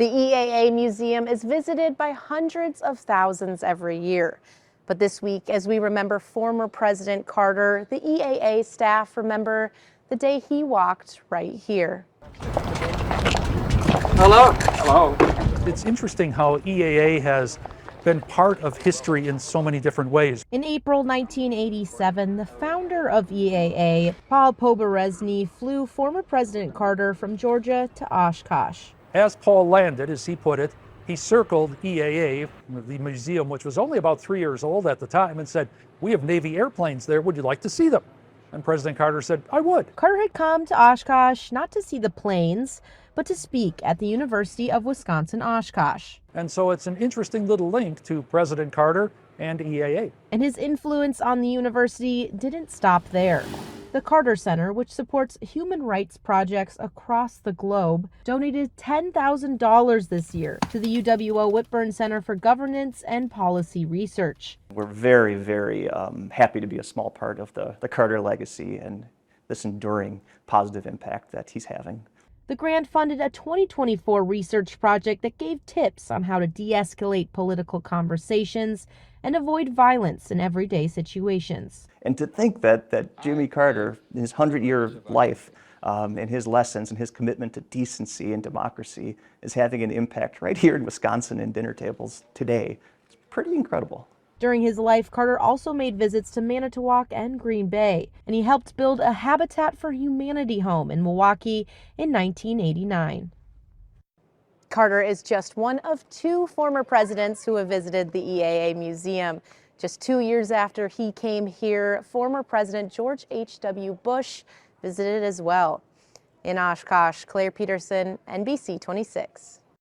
The EAA Museum is visited by hundreds of thousands every year. But this week, as we remember former President Carter, the EAA staff remember the day he walked right here. Hello. Hello. It's interesting how EAA has been part of history in so many different ways. In April 1987, the founder of EAA, Paul Poberezny, flew former President Carter from Georgia to Oshkosh. As Paul landed, as he put it, he circled EAA, the museum, which was only about 3 years old at the time, and said, "We have Navy airplanes there. Would you like to see them?" And President Carter said, "I would." Carter had come to Oshkosh not to see the planes, but to speak at the University of Wisconsin-Oshkosh. And so it's an interesting little link to President Carter and EAA. And his influence on the university didn't stop there. The Carter Center, which supports human rights projects across the globe, donated $10,000 this year to the UWO Whitburn Center for Governance and Policy Research. We're very, very happy to be a small part of the Carter legacy and this enduring positive impact that he's having. The grant funded a 2024 research project that gave tips on how to de-escalate political conversations and avoid violence in everyday situations. And to think that Jimmy Carter, in his 100-year life, and his lessons and his commitment to decency and democracy is having an impact right here in Wisconsin in dinner tables today. It's pretty incredible. During his life, Carter also made visits to Manitowoc and Green Bay, and he helped build a Habitat for Humanity home in Milwaukee in 1989. Carter is just one of two former presidents who have visited the EAA Museum. Just 2 years after he came here, former President George H.W. Bush visited as well. In Oshkosh, Claire Peterson, NBC 26.